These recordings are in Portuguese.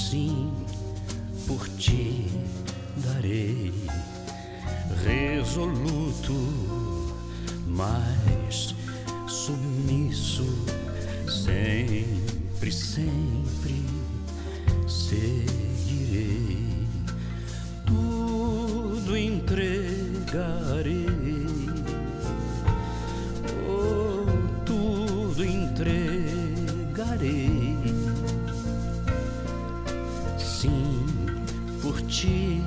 sim, por ti darei, resoluto, mas submisso, sempre, sempre seguirei, tudo entregarei, oh, tudo entregarei, sim, por ti,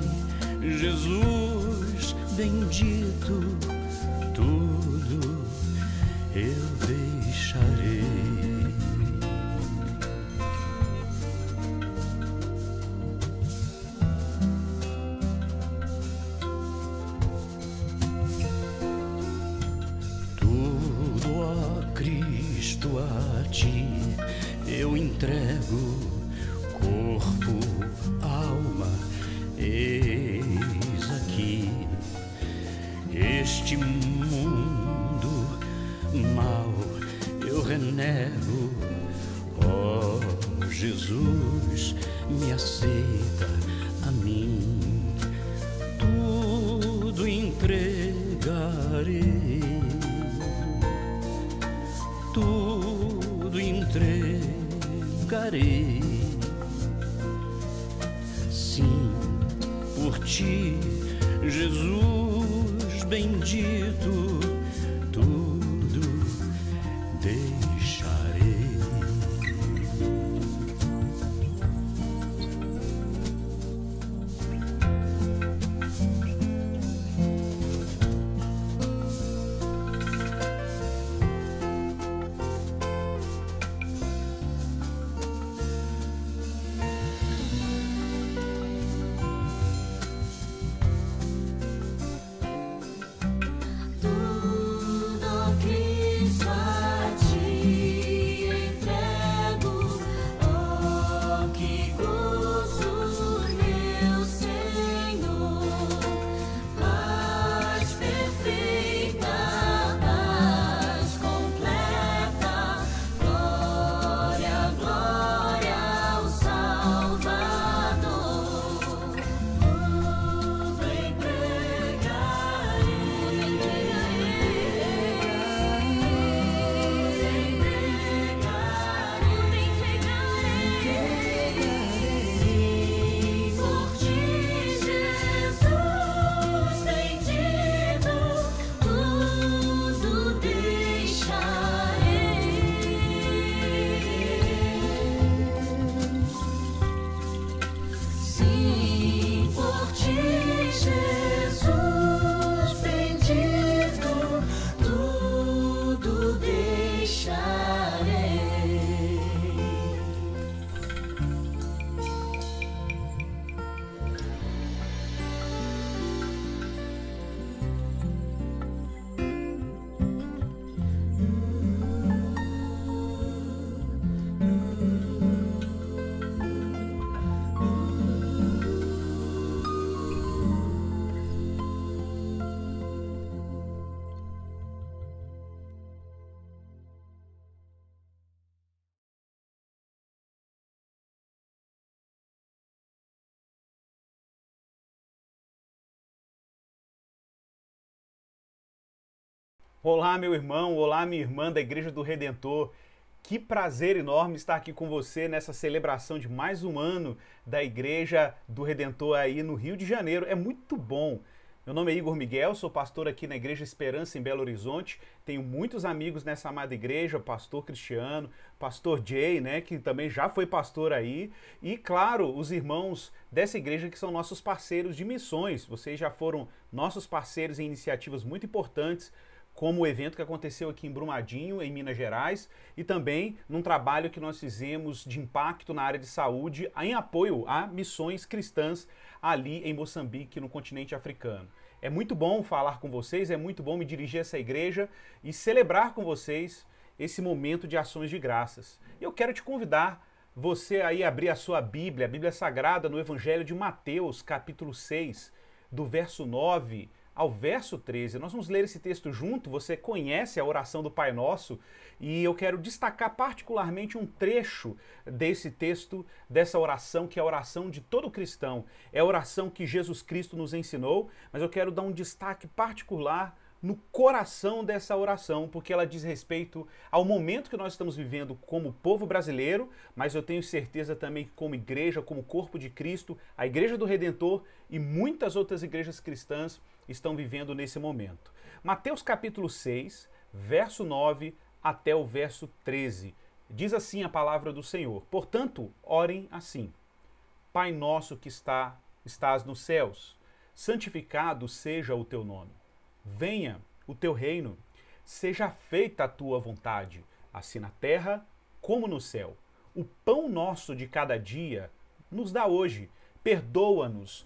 Jesus bendito, tudo eu deixarei. Tudo, ó Cristo, a ti eu entrego, corpo, alma, eis aqui este mundo mal eu renego, ó Jesus, me aceita a mim, tudo entregarei, tudo entregarei, sim, por ti, Jesus bendito, tudo deixarei. Olá, meu irmão, olá, minha irmã da Igreja do Redentor. Que prazer enorme estar aqui com você nessa celebração de mais um ano da Igreja do Redentor aí no Rio de Janeiro. É muito bom. Meu nome é Igor Miguel, sou pastor aqui na Igreja Esperança em Belo Horizonte. Tenho muitos amigos nessa amada igreja, pastor Cristiano, pastor Jay, né, que também já foi pastor aí. E, claro, os irmãos dessa igreja que são nossos parceiros de missões. Vocês já foram nossos parceiros em iniciativas muito importantes, como o evento que aconteceu aqui em Brumadinho, em Minas Gerais, e também num trabalho que nós fizemos de impacto na área de saúde em apoio a missões cristãs ali em Moçambique, no continente africano. É muito bom falar com vocês, é muito bom me dirigir a essa igreja e celebrar com vocês esse momento de ações de graças. E eu quero te convidar você aí a abrir a sua Bíblia, a Bíblia Sagrada, no Evangelho de Mateus, capítulo 6, do verso 9 ao verso 13. Nós vamos ler esse texto junto, você conhece a oração do Pai Nosso, e eu quero destacar particularmente um trecho desse texto, dessa oração, que é a oração de todo cristão. É a oração que Jesus Cristo nos ensinou, mas eu quero dar um destaque particular no coração dessa oração, porque ela diz respeito ao momento que nós estamos vivendo como povo brasileiro, mas eu tenho certeza também que como igreja, como corpo de Cristo, a Igreja do Redentor e muitas outras igrejas cristãs estão vivendo nesse momento. Mateus capítulo 6, verso 9 até o verso 13. Diz assim a palavra do Senhor: portanto, orem assim: Pai nosso que estás nos céus, santificado seja o teu nome. Venha o teu reino, seja feita a tua vontade, assim na terra como no céu. O pão nosso de cada dia nos dá hoje. Perdoa-nos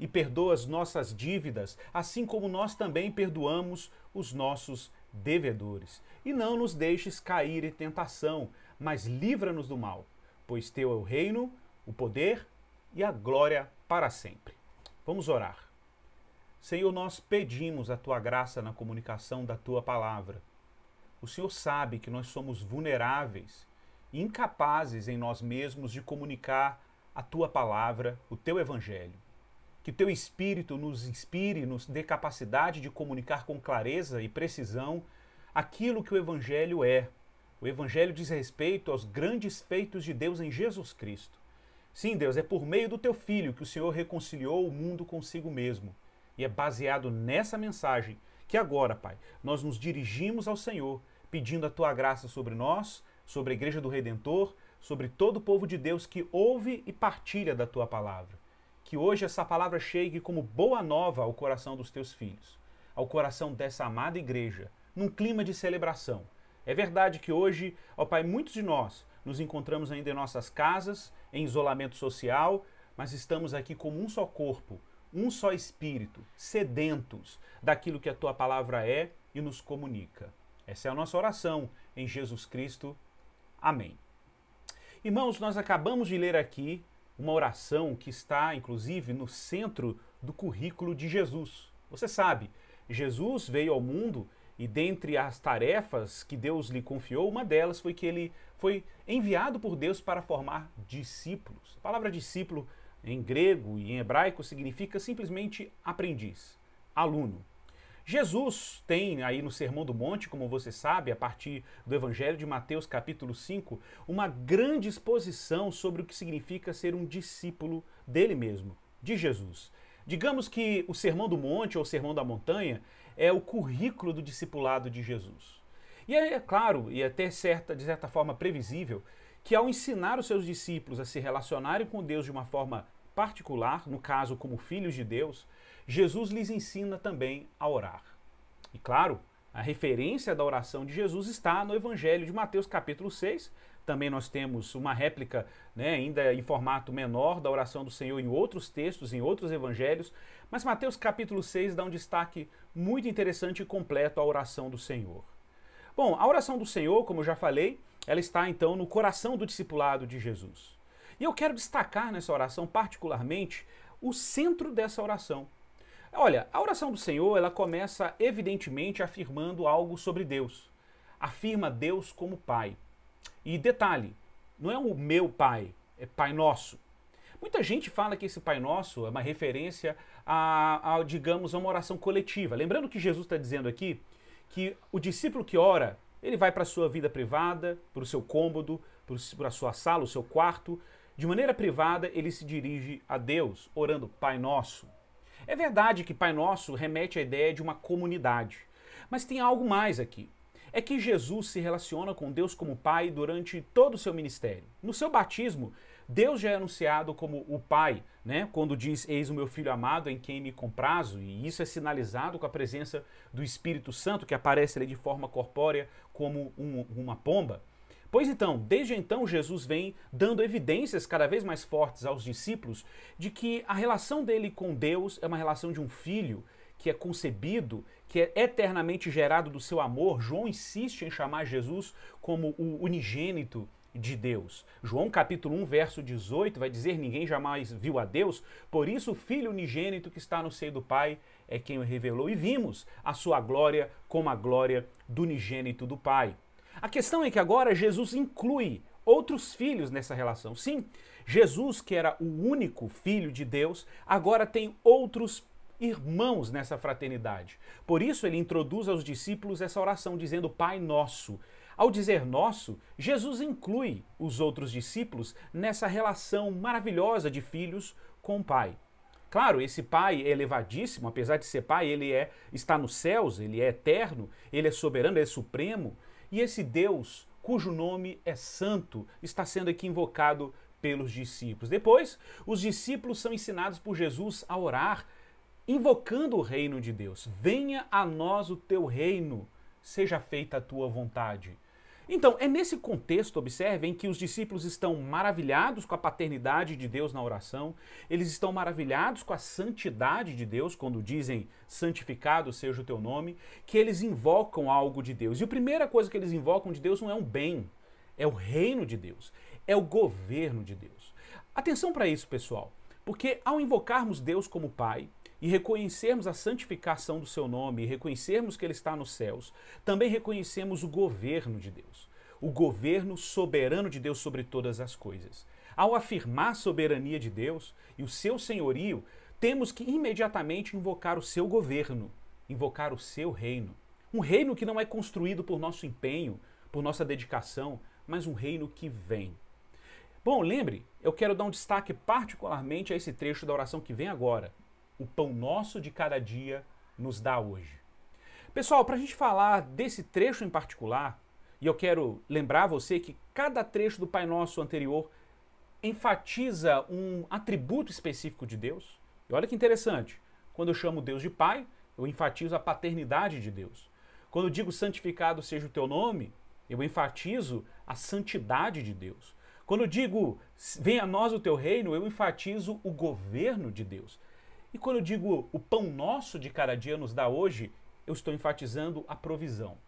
e perdoa as nossas dívidas, assim como nós também perdoamos os nossos devedores. E não nos deixes cair em tentação, mas livra-nos do mal, pois teu é o reino, o poder e a glória para sempre. Vamos orar. Senhor, nós pedimos a Tua graça na comunicação da Tua palavra. O Senhor sabe que nós somos vulneráveis e incapazes em nós mesmos de comunicar a Tua palavra, o Teu Evangelho. Que Teu Espírito nos inspire, nos dê capacidade de comunicar com clareza e precisão aquilo que o Evangelho é. O Evangelho diz respeito aos grandes feitos de Deus em Jesus Cristo. Sim, Deus, é por meio do Teu Filho que o Senhor reconciliou o mundo consigo mesmo. E é baseado nessa mensagem que agora, Pai, nós nos dirigimos ao Senhor, pedindo a Tua graça sobre nós, sobre a Igreja do Redentor, sobre todo o povo de Deus que ouve e partilha da Tua palavra. Que hoje essa palavra chegue como boa nova ao coração dos Teus filhos, ao coração dessa amada igreja, num clima de celebração. É verdade que hoje, ó Pai, muitos de nós nos encontramos ainda em nossas casas, em isolamento social, mas estamos aqui como um só corpo, um só espírito, sedentos daquilo que a Tua palavra é e nos comunica. Essa é a nossa oração em Jesus Cristo. Amém. Irmãos, nós acabamos de ler aqui uma oração que está, inclusive, no centro do currículo de Jesus. Você sabe, Jesus veio ao mundo e dentre as tarefas que Deus lhe confiou, uma delas foi que ele foi enviado por Deus para formar discípulos. A palavra discípulo em grego e em hebraico significa simplesmente aprendiz, aluno. Jesus tem aí no Sermão do Monte, como você sabe, a partir do Evangelho de Mateus capítulo 5, uma grande exposição sobre o que significa ser um discípulo dele mesmo, de Jesus. Digamos que o Sermão do Monte ou o Sermão da Montanha é o currículo do discipulado de Jesus. E é claro, e até de certa forma previsível, que ao ensinar os seus discípulos a se relacionarem com Deus de uma forma particular, no caso como filhos de Deus, Jesus lhes ensina também a orar. E claro, a referência da oração de Jesus está no Evangelho de Mateus capítulo 6. Também nós temos uma réplica, ainda em formato menor, da oração do Senhor em outros textos, em outros evangelhos, mas Mateus capítulo 6 dá um destaque muito interessante e completo à oração do Senhor. Bom, a oração do Senhor, como eu já falei, ela está então no coração do discipulado de Jesus. E eu quero destacar nessa oração particularmente o centro dessa oração. Olha, a oração do Senhor, ela começa evidentemente afirmando algo sobre Deus. Afirma Deus como Pai. E detalhe, não é o meu Pai, é Pai Nosso. Muita gente fala que esse Pai Nosso é uma referência digamos, a uma oração coletiva. Lembrando que Jesus está dizendo aqui que o discípulo que ora, ele vai para a sua vida privada, para o seu cômodo, para a sua sala, o seu quarto. De maneira privada, ele se dirige a Deus, orando Pai Nosso. É verdade que Pai Nosso remete à ideia de uma comunidade, mas tem algo mais aqui. É que Jesus se relaciona com Deus como Pai durante todo o seu ministério. No seu batismo, Deus já é anunciado como o Pai, quando diz, eis o meu Filho amado em quem me comprazo, e isso é sinalizado com a presença do Espírito Santo, que aparece ali de forma corpórea como uma pomba. Pois então, desde então, Jesus vem dando evidências cada vez mais fortes aos discípulos de que a relação dele com Deus é uma relação de um filho que é concebido, que é eternamente gerado do seu amor. João insiste em chamar Jesus como o unigênito de Deus. João capítulo 1, verso 18 vai dizer: ninguém jamais viu a Deus, por isso o Filho unigênito que está no seio do Pai é quem o revelou. E vimos a sua glória como a glória do unigênito do Pai. A questão é que agora Jesus inclui outros filhos nessa relação. Sim, Jesus, que era o único filho de Deus, agora tem outros irmãos nessa fraternidade. Por isso ele introduz aos discípulos essa oração dizendo Pai Nosso. Ao dizer nosso, Jesus inclui os outros discípulos nessa relação maravilhosa de filhos com o Pai. Claro, esse Pai é elevadíssimo, apesar de ser Pai, ele está nos céus, ele é eterno, ele é soberano, ele é supremo. E esse Deus, cujo nome é santo, está sendo aqui invocado pelos discípulos. Depois, os discípulos são ensinados por Jesus a orar, invocando o reino de Deus. Venha a nós o teu reino, seja feita a tua vontade. Então, é nesse contexto, observem, que os discípulos estão maravilhados com a paternidade de Deus na oração, eles estão maravilhados com a santidade de Deus, quando dizem santificado seja o teu nome, que eles invocam algo de Deus. E a primeira coisa que eles invocam de Deus não é um bem, é o reino de Deus, é o governo de Deus. Atenção para isso, pessoal, porque ao invocarmos Deus como Pai, e reconhecermos a santificação do seu nome, e reconhecermos que ele está nos céus, também reconhecemos o governo de Deus, o governo soberano de Deus sobre todas as coisas. Ao afirmar a soberania de Deus e o seu senhorio, temos que imediatamente invocar o seu governo, invocar o seu reino. Um reino que não é construído por nosso empenho, por nossa dedicação, mas um reino que vem. Bom, lembre, eu quero dar um destaque particularmente a esse trecho da oração que vem agora. O pão nosso de cada dia nos dá hoje. Pessoal, para a gente falar desse trecho em particular, e eu quero lembrar você que cada trecho do Pai Nosso anterior enfatiza um atributo específico de Deus. E olha que interessante, quando eu chamo Deus de Pai, eu enfatizo a paternidade de Deus. Quando eu digo santificado seja o teu nome, eu enfatizo a santidade de Deus. Quando eu digo venha a nós o teu reino, eu enfatizo o governo de Deus. E quando eu digo o pão nosso de cada dia nos dá hoje, eu estou enfatizando a provisão.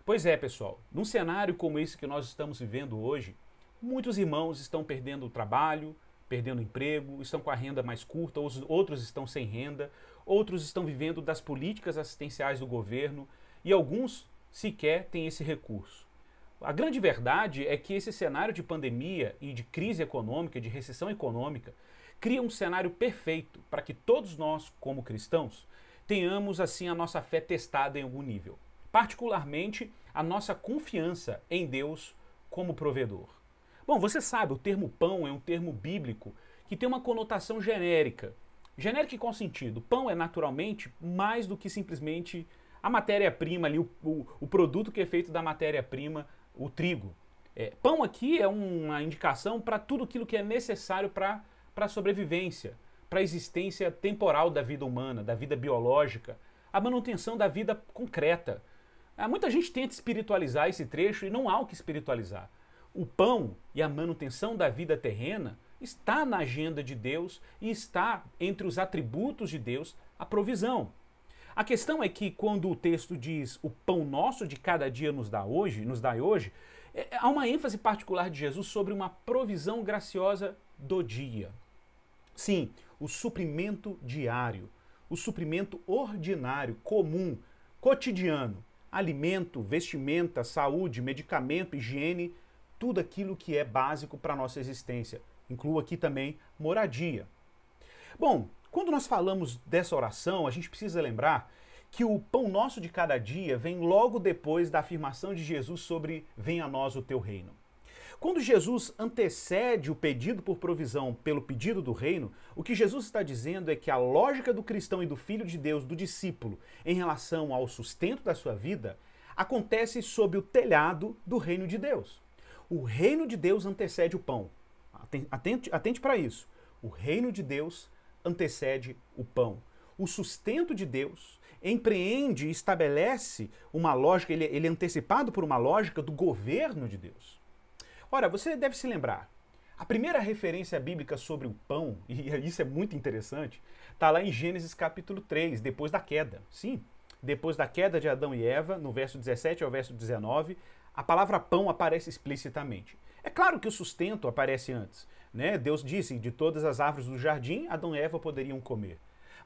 Pois é, pessoal, num cenário como esse que nós estamos vivendo hoje, muitos irmãos estão perdendo o trabalho, perdendo o emprego, estão com a renda mais curta, outros estão sem renda, outros estão vivendo das políticas assistenciais do governo e alguns sequer têm esse recurso. A grande verdade é que esse cenário de pandemia e de crise econômica, de recessão econômica, cria um cenário perfeito para que todos nós, como cristãos, tenhamos assim a nossa fé testada em algum nível. Particularmente, a nossa confiança em Deus como provedor. Bom, você sabe, o termo pão é um termo bíblico que tem uma conotação genérica. Genérica em qual sentido? Pão é naturalmente mais do que simplesmente a matéria-prima ali, o produto que é feito da matéria-prima, o trigo. Pão aqui é uma indicação para tudo aquilo que é necessário para a sobrevivência, para a existência temporal da vida humana, da vida biológica, a manutenção da vida concreta. Muita gente tenta espiritualizar esse trecho e não há o que espiritualizar. O pão e a manutenção da vida terrena está na agenda de Deus e está entre os atributos de Deus a provisão. A questão é que quando o texto diz o pão nosso de cada dia nos dá hoje, há uma ênfase particular de Jesus sobre uma provisão graciosa do dia. Sim, o suprimento diário, o suprimento ordinário, comum, cotidiano, alimento, vestimenta, saúde, medicamento, higiene, tudo aquilo que é básico para a nossa existência. Incluo aqui também moradia. Bom, quando nós falamos dessa oração, a gente precisa lembrar que o pão nosso de cada dia vem logo depois da afirmação de Jesus sobre venha a nós o teu reino. Quando Jesus antecede o pedido por provisão pelo pedido do reino, o que Jesus está dizendo é que a lógica do cristão e do filho de Deus, do discípulo, em relação ao sustento da sua vida, acontece sob o telhado do reino de Deus. O reino de Deus antecede o pão. Atente para isso. O reino de Deus antecede o pão. O sustento de Deus empreende e estabelece uma lógica, ele é antecipado por uma lógica do governo de Deus. Ora, você deve se lembrar, a primeira referência bíblica sobre o pão, e isso é muito interessante, está lá em Gênesis capítulo 3, depois da queda. Sim, depois da queda de Adão e Eva, no verso 17 ao verso 19, a palavra pão aparece explicitamente. É claro que o sustento aparece antes, né? Deus disse, de todas as árvores do jardim, Adão e Eva poderiam comer.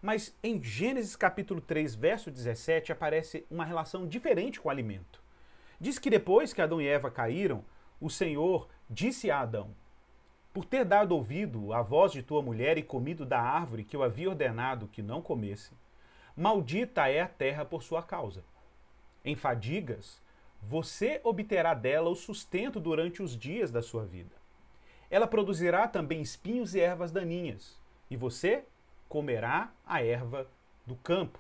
Mas em Gênesis capítulo 3, verso 17, aparece uma relação diferente com o alimento. Diz que depois que Adão e Eva caíram, o Senhor disse a Adão: por ter dado ouvido à voz de tua mulher e comido da árvore que eu havia ordenado que não comesse, maldita é a terra por sua causa. Em fadigas, você obterá dela o sustento durante os dias da sua vida. Ela produzirá também espinhos e ervas daninhas, e você comerá a erva do campo.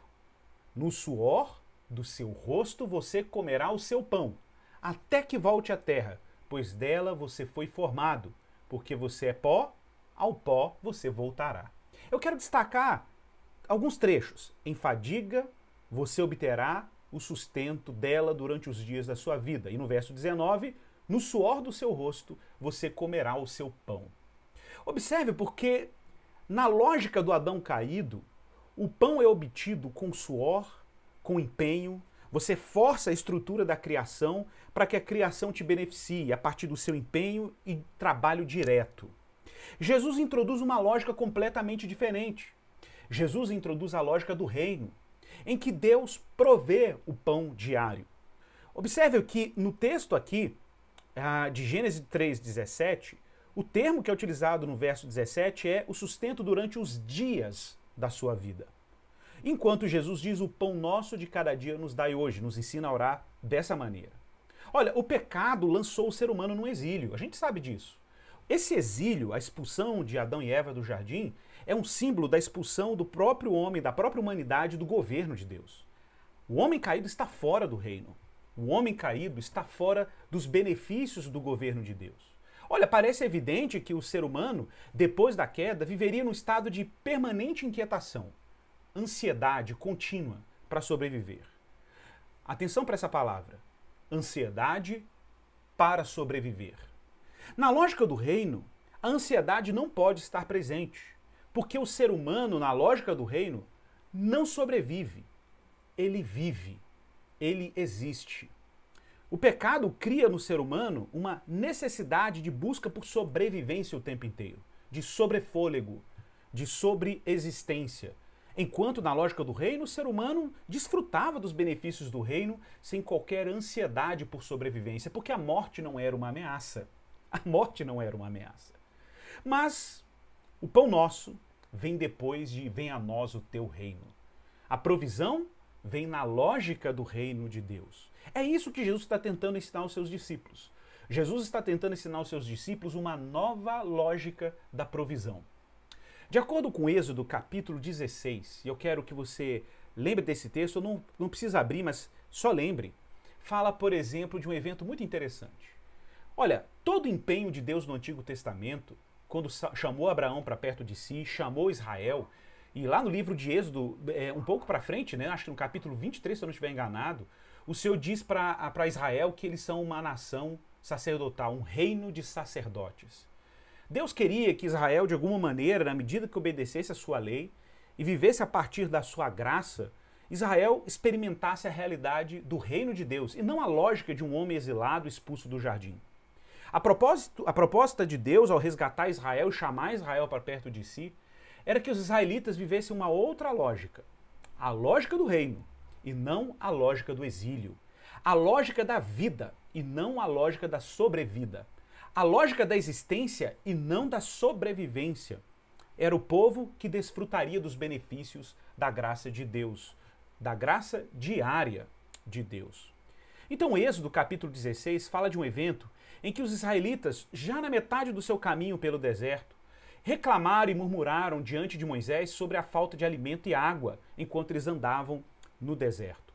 No suor do seu rosto você comerá o seu pão, até que volte à terra, pois dela você foi formado, porque você é pó, ao pó você voltará. Eu quero destacar alguns trechos. Em fadiga, você obterá o sustento dela durante os dias da sua vida. E no verso 19, no suor do seu rosto, você comerá o seu pão. Observe, porque na lógica do Adão caído, o pão é obtido com suor, com empenho. Você força a estrutura da criação para que a criação te beneficie a partir do seu empenho e trabalho direto. Jesus introduz uma lógica completamente diferente. Jesus introduz a lógica do reino, em que Deus provê o pão diário. Observe que no texto aqui, de Gênesis 3,17, o termo que é utilizado no verso 17 é o sustento durante os dias da sua vida. Enquanto Jesus diz: o pão nosso de cada dia nos dai hoje, nos ensina a orar dessa maneira. Olha, o pecado lançou o ser humano no exílio, a gente sabe disso. Esse exílio, a expulsão de Adão e Eva do jardim, é um símbolo da expulsão do próprio homem, da própria humanidade, do governo de Deus. O homem caído está fora do reino. O homem caído está fora dos benefícios do governo de Deus. Olha, parece evidente que o ser humano, depois da queda, viveria num estado de permanente inquietação, ansiedade contínua para sobreviver. Atenção para essa palavra: ansiedade para sobreviver. Na lógica do reino, a ansiedade não pode estar presente, porque o ser humano, na lógica do reino, não sobrevive. Ele vive, ele existe. O pecado cria no ser humano uma necessidade de busca por sobrevivência o tempo inteiro, de sobrefôlego, de sobreexistência. Enquanto na lógica do reino, o ser humano desfrutava dos benefícios do reino sem qualquer ansiedade por sobrevivência, porque a morte não era uma ameaça. A morte não era uma ameaça. Mas o pão nosso vem depois de vem a nós o teu reino. A provisão vem na lógica do reino de Deus. É isso que Jesus está tentando ensinar aos seus discípulos. Jesus está tentando ensinar aos seus discípulos uma nova lógica da provisão. De acordo com Êxodo capítulo 16, e eu quero que você lembre desse texto, eu não precisa abrir, mas só lembre, fala, por exemplo, de um evento muito interessante. Olha, todo o empenho de Deus no Antigo Testamento, quando chamou Abraão para perto de si, chamou Israel, e lá no livro de Êxodo, um pouco para frente, né, acho que no capítulo 23, se eu não estiver enganado, o Senhor diz para Israel que eles são uma nação sacerdotal, um reino de sacerdotes. Deus queria que Israel, de alguma maneira, na medida que obedecesse a sua lei e vivesse a partir da sua graça, Israel experimentasse a realidade do reino de Deus e não a lógica de um homem exilado expulso do jardim. A proposta de Deus ao resgatar Israel e chamar Israel para perto de si era que os israelitas vivessem uma outra lógica, a lógica do reino e não a lógica do exílio, a lógica da vida e não a lógica da sobrevida, a lógica da existência e não da sobrevivência. Era o povo que desfrutaria dos benefícios da graça de Deus, da graça diária de Deus. Então, Êxodo capítulo 16 fala de um evento em que os israelitas, já na metade do seu caminho pelo deserto, reclamaram e murmuraram diante de Moisés sobre a falta de alimento e água enquanto eles andavam no deserto.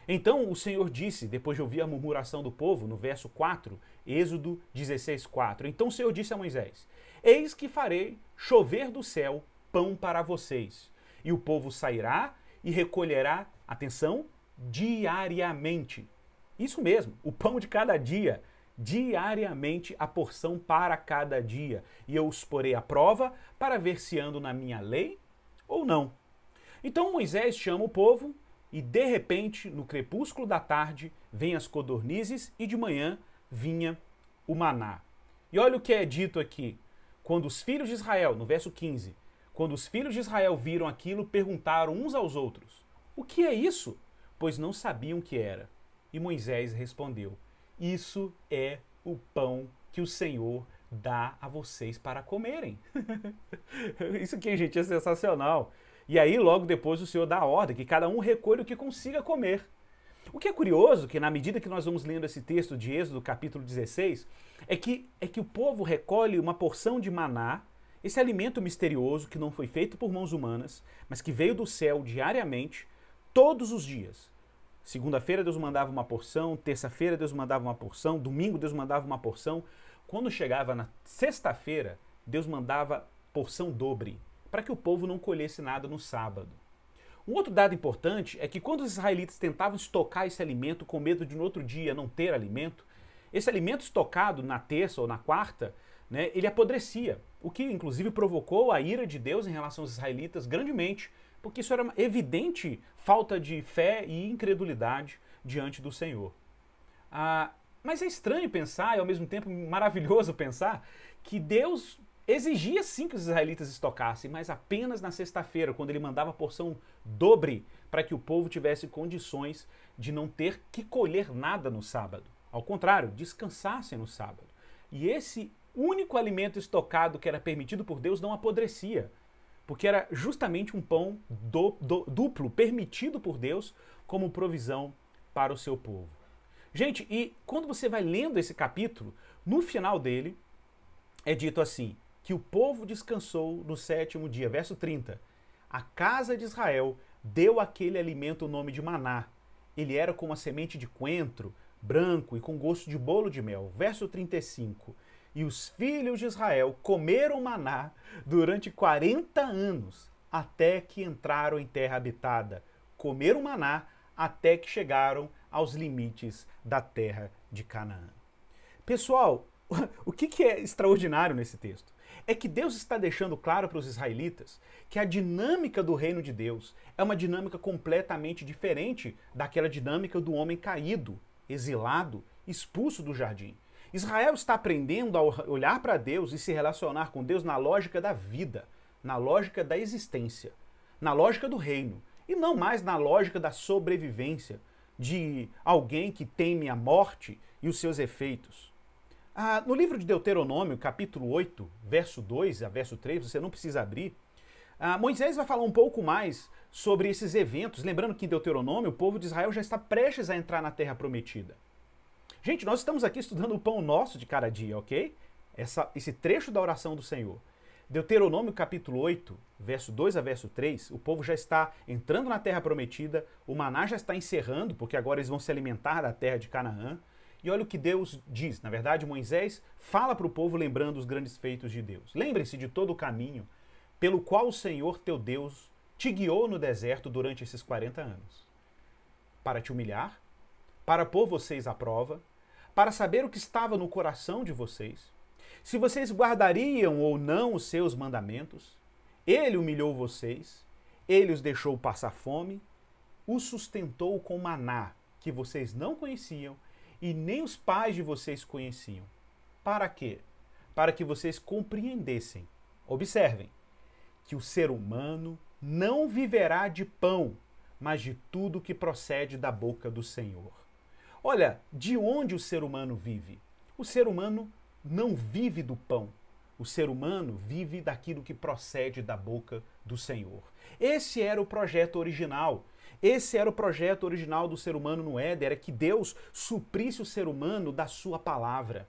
Então o Senhor disse, depois de ouvir a murmuração do povo, no verso 4, Êxodo 16, 4, então o Senhor disse a Moisés: eis que farei chover do céu pão para vocês, e o povo sairá e recolherá, atenção, diariamente. Isso mesmo, o pão de cada dia, diariamente a porção para cada dia, e eu os porei à prova para ver se ando na minha lei ou não. Então Moisés chama o povo e de repente, no crepúsculo da tarde, vêm as codornizes e de manhã vinha o maná. E olha o que é dito aqui. Quando os filhos de Israel, no verso 15, quando os filhos de Israel viram aquilo, perguntaram uns aos outros: o que é isso? Pois não sabiam o que era. E Moisés respondeu: isso é o pão que o Senhor dá a vocês para comerem. Isso aqui, gente, é sensacional. E aí, logo depois, o Senhor dá a ordem que cada um recolha o que consiga comer. O que é curioso, que na medida que nós vamos lendo esse texto de Êxodo, capítulo 16, é que o povo recolhe uma porção de maná, esse alimento misterioso que não foi feito por mãos humanas, mas que veio do céu diariamente, todos os dias. Segunda-feira Deus mandava uma porção, terça-feira Deus mandava uma porção, domingo Deus mandava uma porção. Quando chegava na sexta-feira, Deus mandava porção dobre, para que o povo não colhesse nada no sábado. Um outro dado importante é que quando os israelitas tentavam estocar esse alimento com medo de no outro dia não ter alimento, esse alimento estocado na terça ou na quarta, né, ele apodrecia, o que inclusive provocou a ira de Deus em relação aos israelitas grandemente, porque isso era uma evidente falta de fé e incredulidade diante do Senhor. Mas é estranho pensar, e ao mesmo tempo maravilhoso pensar, que Deus exigia sim que os israelitas estocassem, mas apenas na sexta-feira, quando ele mandava a porção dobre para que o povo tivesse condições de não ter que colher nada no sábado. Ao contrário, descansassem no sábado. E esse único alimento estocado que era permitido por Deus não apodrecia, porque era justamente um pão duplo, permitido por Deus como provisão para o seu povo. Gente, e quando você vai lendo esse capítulo, no final dele, é dito assim, que o povo descansou no sétimo dia. Verso 30. A casa de Israel deu àquele alimento o nome de maná. Ele era como a semente de coentro, branco e com gosto de bolo de mel. Verso 35. E os filhos de Israel comeram maná durante 40 anos, até que entraram em terra habitada. Comeram maná até que chegaram aos limites da terra de Canaã. Pessoal, o que é extraordinário nesse texto? É que Deus está deixando claro para os israelitas que a dinâmica do reino de Deus é uma dinâmica completamente diferente daquela dinâmica do homem caído, exilado, expulso do jardim. Israel está aprendendo a olhar para Deus e se relacionar com Deus na lógica da vida, na lógica da existência, na lógica do reino, e não mais na lógica da sobrevivência, de alguém que teme a morte e os seus efeitos. No livro de Deuteronômio, capítulo 8, verso 2 a verso 3, você não precisa abrir, Moisés vai falar um pouco mais sobre esses eventos, lembrando que em Deuteronômio o povo de Israel já está prestes a entrar na terra prometida. Gente, nós estamos aqui estudando o pão nosso de cada dia, ok? Esse trecho da oração do Senhor. Deuteronômio capítulo 8, verso 2 a verso 3, o povo já está entrando na terra prometida, o maná já está encerrando, porque agora eles vão se alimentar da terra de Canaã. E olha o que Deus diz. Na verdade, Moisés fala para o povo lembrando os grandes feitos de Deus. Lembrem-se de todo o caminho pelo qual o Senhor teu Deus te guiou no deserto durante esses 40 anos. Para te humilhar, para pôr vocês à prova, para saber o que estava no coração de vocês, se vocês guardariam ou não os seus mandamentos. Ele humilhou vocês, ele os deixou passar fome, os sustentou com maná que vocês não conheciam e nem os pais de vocês conheciam. Para quê? Para que vocês compreendessem, observem, que o ser humano não viverá de pão, mas de tudo que procede da boca do Senhor. Olha, de onde o ser humano vive? O ser humano não vive do pão. O ser humano vive daquilo que procede da boca do Senhor. Esse era o projeto original. Esse era o projeto original do ser humano no Éden, era que Deus suprisse o ser humano da sua palavra.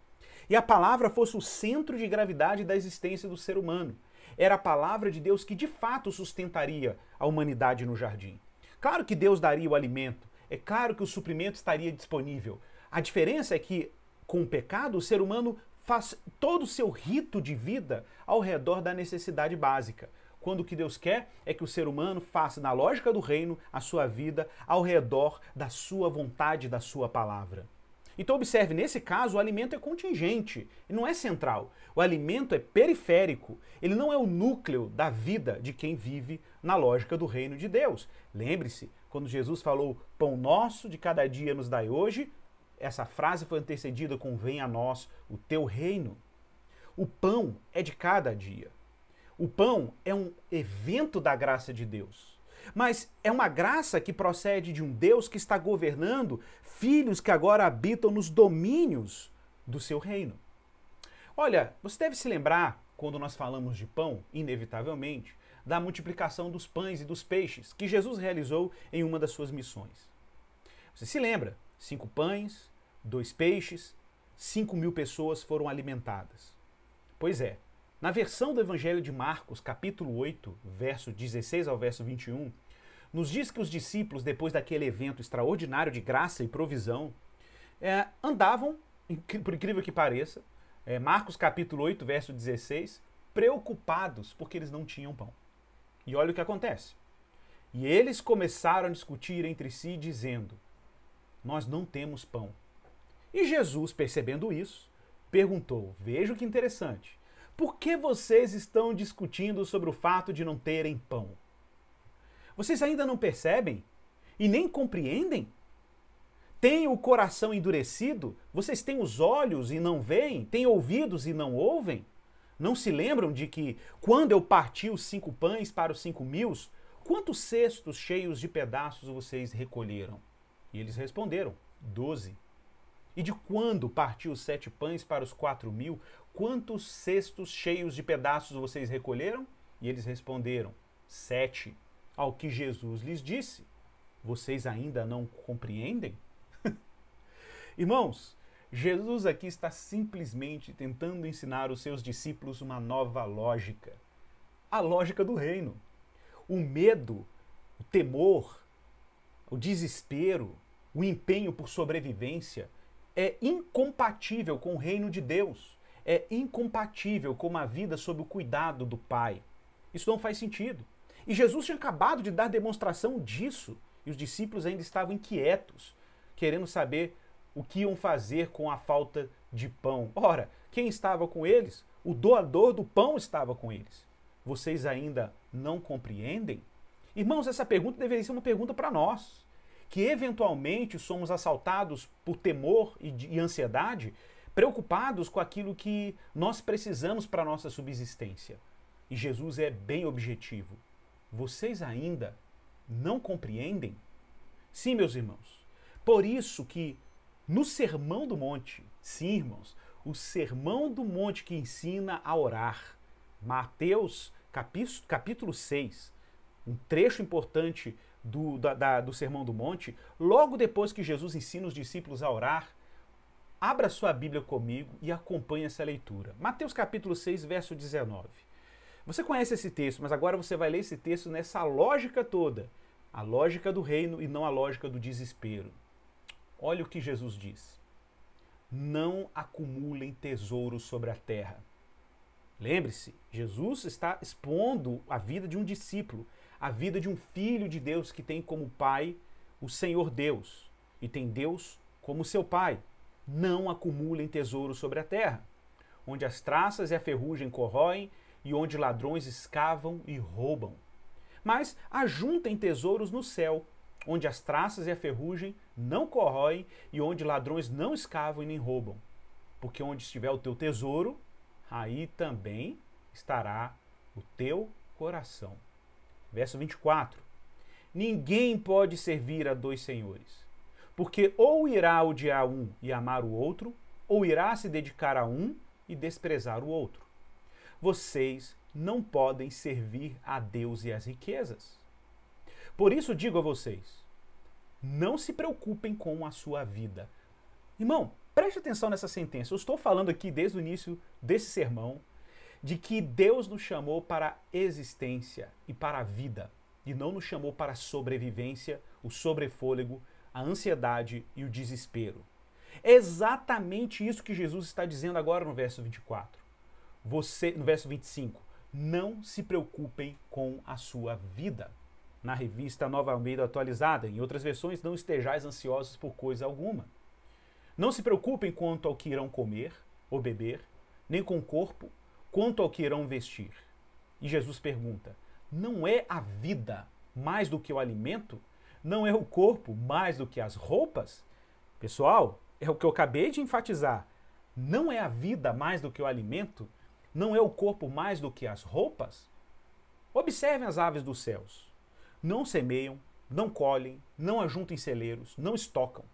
E a palavra fosse o centro de gravidade da existência do ser humano. Era a palavra de Deus que de fato sustentaria a humanidade no jardim. Claro que Deus daria o alimento, é claro que o suprimento estaria disponível. A diferença é que, com o pecado, o ser humano faz todo o seu rito de vida ao redor da necessidade básica. Quando o que Deus quer é que o ser humano faça, na lógica do reino, a sua vida ao redor da sua vontade, da sua palavra. Então observe, nesse caso o alimento é contingente, não é central. O alimento é periférico, ele não é o núcleo da vida de quem vive na lógica do reino de Deus. Lembre-se, quando Jesus falou, pão nosso de cada dia nos dai hoje, essa frase foi antecedida com venha a nós o teu reino. O pão é de cada dia. O pão é um evento da graça de Deus. Mas é uma graça que procede de um Deus que está governando filhos que agora habitam nos domínios do seu reino. Olha, você deve se lembrar, quando nós falamos de pão, inevitavelmente, da multiplicação dos pães e dos peixes que Jesus realizou em uma das suas missões. Você se lembra? 5 pães, 2 peixes, 5.000 pessoas foram alimentadas. Pois é, na versão do Evangelho de Marcos, capítulo 8, verso 16 ao verso 21, nos diz que os discípulos, depois daquele evento extraordinário de graça e provisão, andavam, por incrível que pareça, Marcos capítulo 8, verso 16, preocupados porque eles não tinham pão. E olha o que acontece. E eles começaram a discutir entre si, dizendo, nós não temos pão. E Jesus, percebendo isso, perguntou, veja que interessante, por que vocês estão discutindo sobre o fato de não terem pão? Vocês ainda não percebem? E nem compreendem? Têm o coração endurecido? Vocês têm os olhos e não veem? Têm ouvidos e não ouvem? Não se lembram de que, quando eu parti os 5 pães para os 5.000, quantos cestos cheios de pedaços vocês recolheram? E eles responderam, 12. E de quando parti os 7 pães para os 4.000, quantos cestos cheios de pedaços vocês recolheram? E eles responderam, 7. Ao que Jesus lhes disse, vocês ainda não compreendem? Irmãos, Jesus aqui está simplesmente tentando ensinar os seus discípulos uma nova lógica. A lógica do reino. O medo, o temor, o desespero, o empenho por sobrevivência é incompatível com o reino de Deus. É incompatível com uma vida sob o cuidado do Pai. Isso não faz sentido. E Jesus tinha acabado de dar demonstração disso. E os discípulos ainda estavam inquietos, querendo saber o que iam fazer com a falta de pão. Ora, quem estava com eles? O doador do pão estava com eles. Vocês ainda não compreendem? Irmãos, essa pergunta deveria ser uma pergunta para nós, que eventualmente somos assaltados por temor e ansiedade, preocupados com aquilo que nós precisamos para a nossa subsistência. E Jesus é bem objetivo. Vocês ainda não compreendem? Sim, meus irmãos. Por isso que no Sermão do Monte, sim, irmãos, o Sermão do Monte que ensina a orar, Mateus capítulo 6, um trecho importante do Sermão do Monte, logo depois que Jesus ensina os discípulos a orar, abra sua Bíblia comigo e acompanhe essa leitura. Mateus capítulo 6, verso 19. Você conhece esse texto, mas agora você vai ler esse texto nessa lógica toda, a lógica do reino e não a lógica do desespero. Olha o que Jesus diz. Não acumulem tesouros sobre a terra. Lembre-se, Jesus está expondo a vida de um discípulo, a vida de um filho de Deus que tem como pai o Senhor Deus e tem Deus como seu pai. Não acumulem tesouros sobre a terra, onde as traças e a ferrugem corroem e onde ladrões escavam e roubam. Mas ajuntem tesouros no céu, onde as traças e a ferrugem não corroem e onde ladrões não escavam e nem roubam. Porque onde estiver o teu tesouro, aí também estará o teu coração. Verso 24. Ninguém pode servir a 2 senhores, porque ou irá odiar um e amar o outro, ou irá se dedicar a um e desprezar o outro. Vocês não podem servir a Deus e às riquezas. Por isso digo a vocês, não se preocupem com a sua vida. Irmão, preste atenção nessa sentença. Eu estou falando aqui desde o início desse sermão de que Deus nos chamou para a existência e para a vida, e não nos chamou para a sobrevivência, o sobrefôlego, a ansiedade e o desespero. É exatamente isso que Jesus está dizendo agora no verso 24. No verso 25, não se preocupem com a sua vida. Na revista Nova Almeida atualizada, em outras versões, não estejais ansiosos por coisa alguma. Não se preocupem quanto ao que irão comer ou beber, nem com o corpo, quanto ao que irão vestir. E Jesus pergunta, não é a vida mais do que o alimento? Não é o corpo mais do que as roupas? Pessoal, é o que eu acabei de enfatizar. Não é a vida mais do que o alimento? Não é o corpo mais do que as roupas? Observem as aves dos céus. Não semeiam, não colhem, não ajuntam em celeiros, não estocam.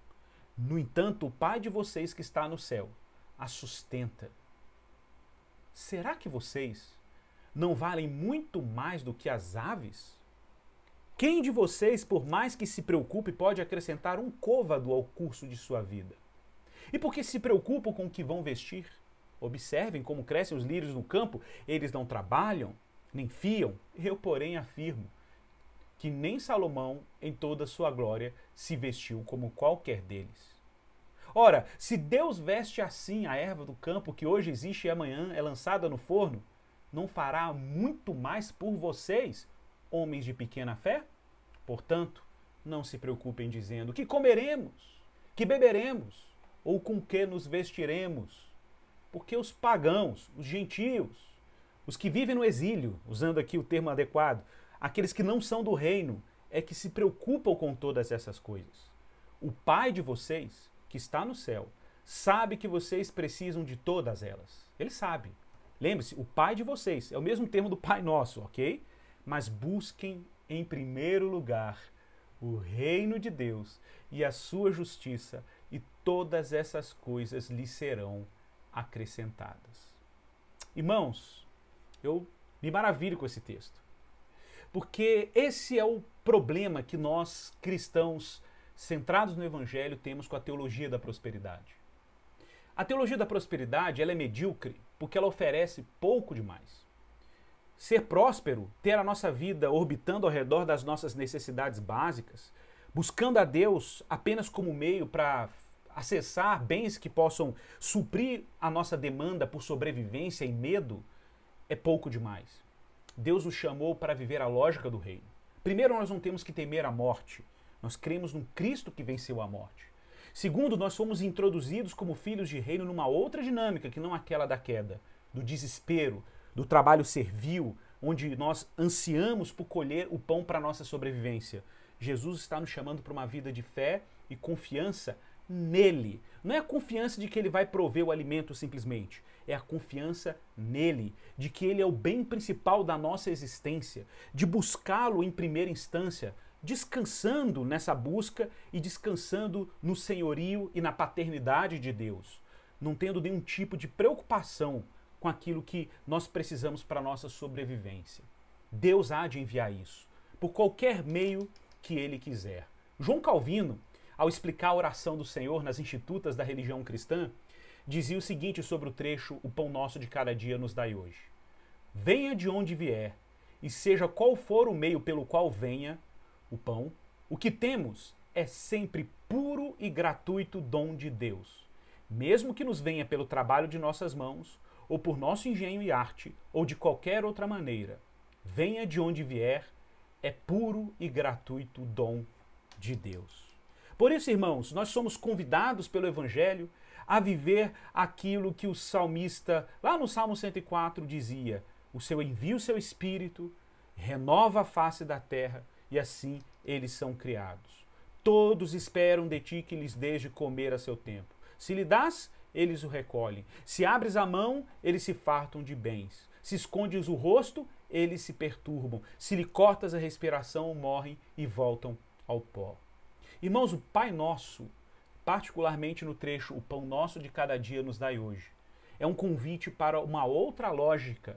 No entanto, o Pai de vocês que está no céu a sustenta. Será que vocês não valem muito mais do que as aves? Quem de vocês, por mais que se preocupe, pode acrescentar um côvado ao curso de sua vida? E porque se preocupam com o que vão vestir? Observem como crescem os lírios no campo, eles não trabalham, nem fiam. Eu, porém, afirmo que nem Salomão, em toda a sua glória, se vestiu como qualquer deles. Ora, se Deus veste assim a erva do campo que hoje existe e amanhã é lançada no forno, não fará muito mais por vocês, homens de pequena fé? Portanto, não se preocupem dizendo que comeremos, que beberemos ou com que nos vestiremos, porque os pagãos, os gentios, os que vivem no exílio, usando aqui o termo adequado, aqueles que não são do reino, é que se preocupam com todas essas coisas. O Pai de vocês, que está no céu, sabe que vocês precisam de todas elas. Ele sabe. Lembre-se, o Pai de vocês é o mesmo termo do Pai Nosso, ok? Mas busquem em primeiro lugar o reino de Deus e a sua justiça, e todas essas coisas lhe serão acrescentadas. Irmãos, eu me maravilho com esse texto, porque esse é o problema que nós, cristãos centrados no Evangelho, temos com a teologia da prosperidade. A teologia da prosperidade, ela é medíocre porque ela oferece pouco demais. Ser próspero, ter a nossa vida orbitando ao redor das nossas necessidades básicas, buscando a Deus apenas como meio para acessar bens que possam suprir a nossa demanda por sobrevivência e medo, é pouco demais. Deus nos chamou para viver a lógica do reino. Primeiro, nós não temos que temer a morte. Nós cremos num Cristo que venceu a morte. Segundo, nós fomos introduzidos como filhos de reino numa outra dinâmica que não aquela da queda, do desespero, do trabalho servil, onde nós ansiamos por colher o pão para a nossa sobrevivência. Jesus está nos chamando para uma vida de fé e confiança nele. Não é a confiança de que ele vai prover o alimento simplesmente. É a confiança nele, de que ele é o bem principal da nossa existência, de buscá-lo em primeira instância, descansando nessa busca e descansando no senhorio e na paternidade de Deus, não tendo nenhum tipo de preocupação com aquilo que nós precisamos para a nossa sobrevivência. Deus há de enviar isso, por qualquer meio que ele quiser. João Calvino, ao explicar a oração do Senhor nas institutas da religião cristã, dizia o seguinte sobre o trecho "O pão nosso de cada dia nos dai hoje". Venha de onde vier, e seja qual for o meio pelo qual venha o pão, o que temos é sempre puro e gratuito dom de Deus, mesmo que nos venha pelo trabalho de nossas mãos, ou por nosso engenho e arte, ou de qualquer outra maneira. Venha de onde vier, é puro e gratuito dom de Deus. Por isso, irmãos, nós somos convidados pelo Evangelho a viver aquilo que o salmista, lá no Salmo 104, dizia: o Senhor envia o seu Espírito, renova a face da terra, e assim eles são criados. Todos esperam de ti que lhes dês de comer a seu tempo. Se lhe dás, eles o recolhem. Se abres a mão, eles se fartam de bens. Se escondes o rosto, eles se perturbam. Se lhe cortas a respiração, morrem e voltam ao pó. Irmãos, o Pai Nosso, particularmente no trecho "O pão nosso de cada dia nos dai hoje", é um convite para uma outra lógica,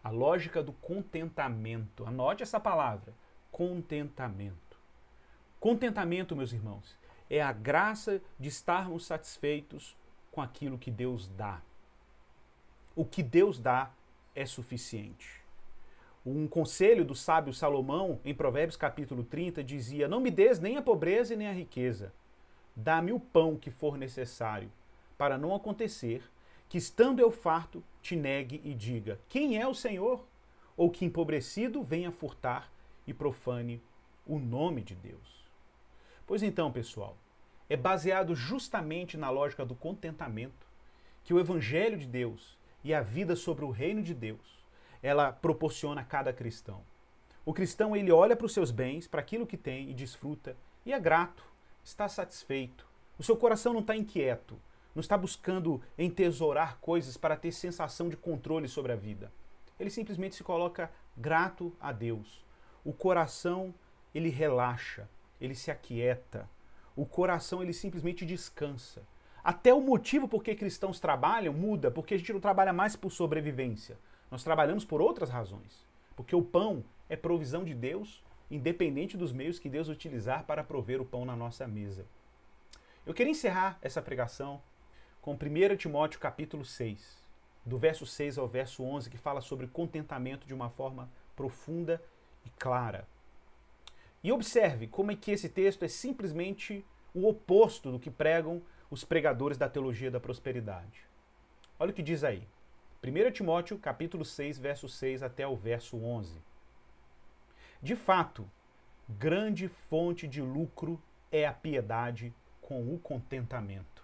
a lógica do contentamento. Anote essa palavra, contentamento. Contentamento, meus irmãos, é a graça de estarmos satisfeitos com aquilo que Deus dá. O que Deus dá é suficiente. Um conselho do sábio Salomão, em Provérbios capítulo 30, dizia: não me des nem a pobreza e nem a riqueza. Dá-me o pão que for necessário, para não acontecer que, estando eu farto, te negue e diga: quem é o Senhor? Ou que, empobrecido, venha furtar e profane o nome de Deus. Pois então, pessoal, é baseado justamente na lógica do contentamento que o Evangelho de Deus e a vida sobre o reino de Deus, ela proporciona a cada cristão. O cristão, ele olha para os seus bens, para aquilo que tem e desfruta, e é grato, está satisfeito. O seu coração não está inquieto, não está buscando entesourar coisas para ter sensação de controle sobre a vida. Ele simplesmente se coloca grato a Deus. O coração, ele relaxa, ele se aquieta. O coração, ele simplesmente descansa. Até o motivo por que cristãos trabalham muda, porque a gente não trabalha mais por sobrevivência. Nós trabalhamos por outras razões. Porque o pão é provisão de Deus, independente dos meios que Deus utilizar para prover o pão na nossa mesa. Eu queria encerrar essa pregação com 1 Timóteo capítulo 6, do verso 6 ao verso 11, que fala sobre contentamento de uma forma profunda e clara. E observe como é que esse texto é simplesmente o oposto do que pregam os pregadores da teologia da prosperidade. Olha o que diz aí. 1 Timóteo capítulo 6, verso 6 até o verso 11. De fato, grande fonte de lucro é a piedade com o contentamento.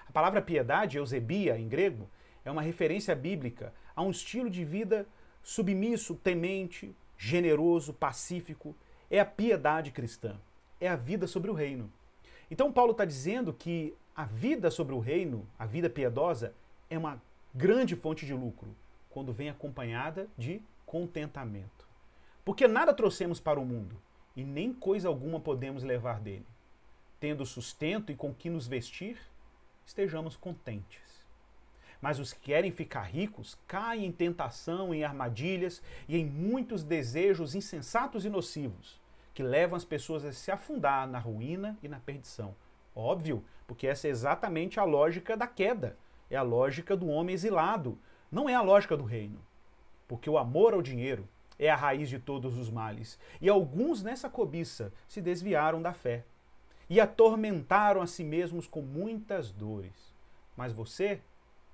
A palavra piedade, eusebia, em grego, é uma referência bíblica a um estilo de vida submisso, temente, generoso, pacífico. É a piedade cristã. É a vida sobre o reino. Então Paulo está dizendo que a vida sobre o reino, a vida piedosa, é uma grande fonte de lucro, quando vem acompanhada de contentamento. Porque nada trouxemos para o mundo, e nem coisa alguma podemos levar dele. Tendo sustento e com que nos vestir, estejamos contentes. Mas os que querem ficar ricos caem em tentação, em armadilhas e em muitos desejos insensatos e nocivos, que levam as pessoas a se afundar na ruína e na perdição. Óbvio, porque essa é exatamente a lógica da queda. É a lógica do homem exilado. Não é a lógica do reino. Porque o amor ao dinheiro é a raiz de todos os males. E alguns nessa cobiça se desviaram da fé e atormentaram a si mesmos com muitas dores. Mas você,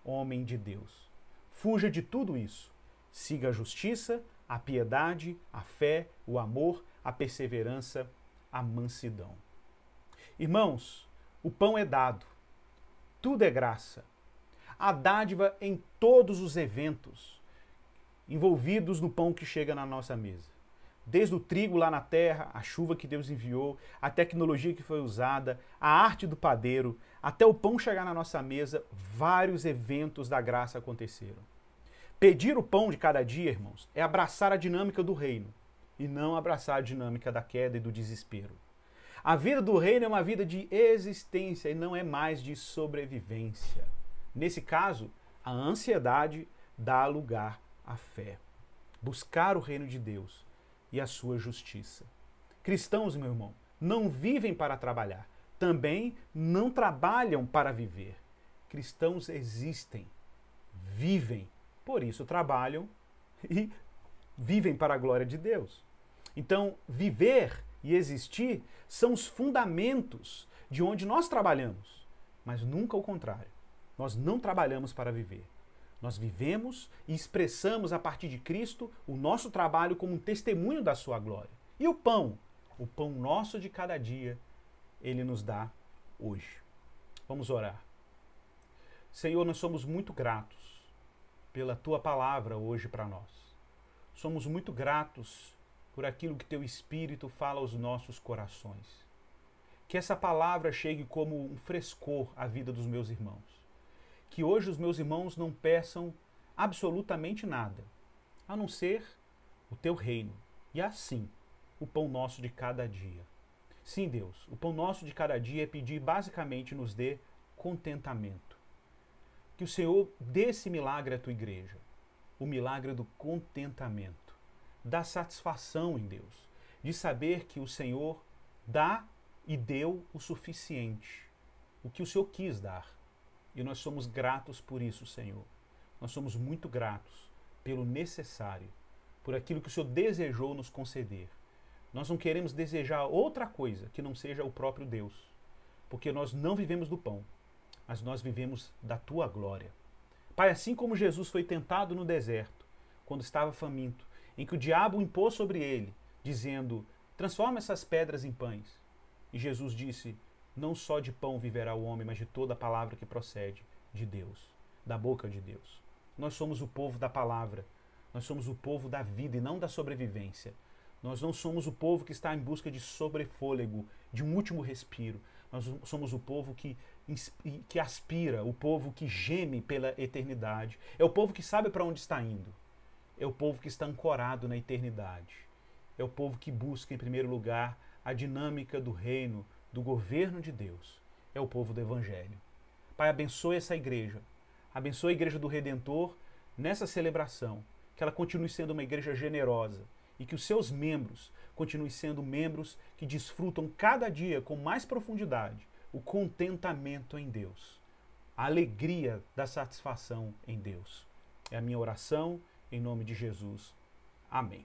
homem de Deus, fuja de tudo isso. Siga a justiça, a piedade, a fé, o amor, a perseverança, a mansidão. Irmãos, o pão é dado. Tudo é graça. A dádiva em todos os eventos envolvidos no pão que chega na nossa mesa. Desde o trigo lá na terra, a chuva que Deus enviou, a tecnologia que foi usada, a arte do padeiro, até o pão chegar na nossa mesa, vários eventos da graça aconteceram. Pedir o pão de cada dia, irmãos, é abraçar a dinâmica do reino e não abraçar a dinâmica da queda e do desespero. A vida do reino é uma vida de existência e não é mais de sobrevivência. Nesse caso, a ansiedade dá lugar à fé. Buscar o reino de Deus e a sua justiça. Cristãos, meu irmão, não vivem para trabalhar, também não trabalham para viver. Cristãos existem, vivem, por isso trabalham e vivem para a glória de Deus. Então, viver e existir são os fundamentos de onde nós trabalhamos, mas nunca o contrário. Nós não trabalhamos para viver. Nós vivemos e expressamos a partir de Cristo o nosso trabalho como um testemunho da sua glória. E o pão nosso de cada dia, Ele nos dá hoje. Vamos orar. Senhor, nós somos muito gratos pela Tua palavra hoje para nós. Somos muito gratos por aquilo que Teu Espírito fala aos nossos corações. Que essa palavra chegue como um frescor à vida dos meus irmãos. Que hoje os meus irmãos não peçam absolutamente nada, a não ser o Teu reino. E assim, o pão nosso de cada dia. Sim, Deus, o pão nosso de cada dia é pedir, basicamente, nos dê contentamento. Que o Senhor dê esse milagre à Tua igreja. O milagre do contentamento. Da satisfação em Deus. De saber que o Senhor dá e deu o suficiente. O que o Senhor quis dar. E nós somos gratos por isso, Senhor. Nós somos muito gratos pelo necessário, por aquilo que o Senhor desejou nos conceder. Nós não queremos desejar outra coisa que não seja o próprio Deus, porque nós não vivemos do pão, mas nós vivemos da Tua glória. Pai, assim como Jesus foi tentado no deserto, quando estava faminto, em que o diabo impôs sobre ele, dizendo, transforma essas pedras em pães. E Jesus disse, não só de pão viverá o homem, mas de toda a palavra que procede de Deus, da boca de Deus. Nós somos o povo da palavra, nós somos o povo da vida e não da sobrevivência. Nós não somos o povo que está em busca de sobrefôlego, de um último respiro. Nós somos o povo que aspira, o povo que geme pela eternidade. É o povo que sabe para onde está indo. É o povo que está ancorado na eternidade. É o povo que busca, em primeiro lugar, a dinâmica do reino, do governo de Deus. É o povo do Evangelho. Pai, abençoe essa igreja. Abençoe a igreja do Redentor nessa celebração. Que ela continue sendo uma igreja generosa e que os seus membros continuem sendo membros que desfrutam cada dia com mais profundidade o contentamento em Deus, a alegria da satisfação em Deus. É a minha oração, em nome de Jesus. Amém.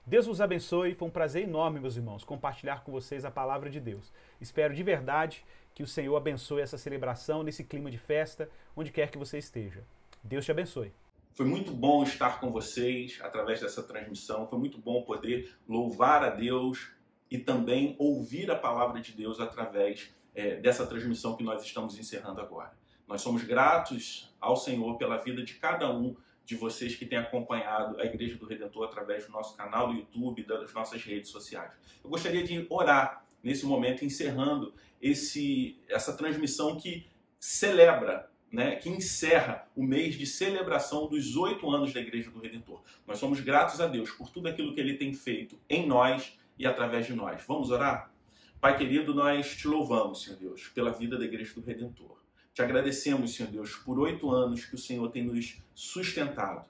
Deus vos abençoe, foi um prazer enorme, meus irmãos, compartilhar com vocês a palavra de Deus. Espero de verdade que o Senhor abençoe essa celebração, nesse clima de festa, onde quer que você esteja. Deus te abençoe. Foi muito bom estar com vocês através dessa transmissão, foi muito bom poder louvar a Deus e também ouvir a palavra de Deus através dessa transmissão que nós estamos encerrando agora. Nós somos gratos ao Senhor pela vida de cada um de vocês que têm acompanhado a Igreja do Redentor através do nosso canal do YouTube e das nossas redes sociais. Eu gostaria de orar nesse momento, encerrando essa transmissão que celebra, que encerra o mês de celebração dos 8 anos da Igreja do Redentor. Nós somos gratos a Deus por tudo aquilo que Ele tem feito em nós e através de nós. Vamos orar? Pai querido, nós te louvamos, Senhor Deus, pela vida da Igreja do Redentor. Te agradecemos, Senhor Deus, por 8 anos que o Senhor tem nos sustentado.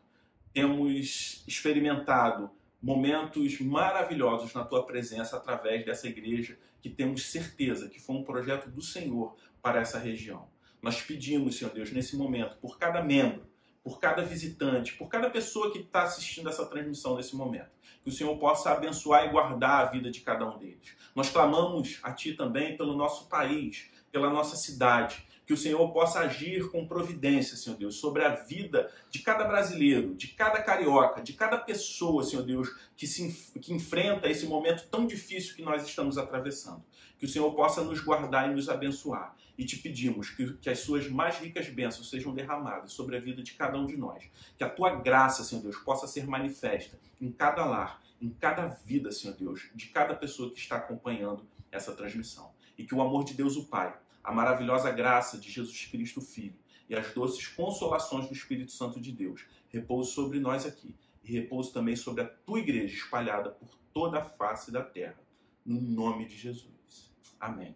Temos experimentado momentos maravilhosos na Tua presença através dessa igreja que temos certeza que foi um projeto do Senhor para essa região. Nós pedimos, Senhor Deus, nesse momento, por cada membro, por cada visitante, por cada pessoa que está assistindo essa transmissão nesse momento, que o Senhor possa abençoar e guardar a vida de cada um deles. Nós clamamos a Ti também pelo nosso país, pela nossa cidade, que o Senhor possa agir com providência, Senhor Deus, sobre a vida de cada brasileiro, de cada carioca, de cada pessoa, Senhor Deus, que enfrenta esse momento tão difícil que nós estamos atravessando. Que o Senhor possa nos guardar e nos abençoar. E te pedimos que as suas mais ricas bênçãos sejam derramadas sobre a vida de cada um de nós. Que a Tua graça, Senhor Deus, possa ser manifesta em cada lar, em cada vida, Senhor Deus, de cada pessoa que está acompanhando essa transmissão. E que o amor de Deus, o Pai, a maravilhosa graça de Jesus Cristo, Filho, e as doces consolações do Espírito Santo de Deus repouse sobre nós aqui e repouse também sobre a Tua igreja espalhada por toda a face da terra. No nome de Jesus. Amém.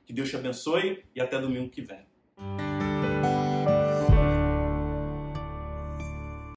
Que Deus te abençoe e até domingo que vem.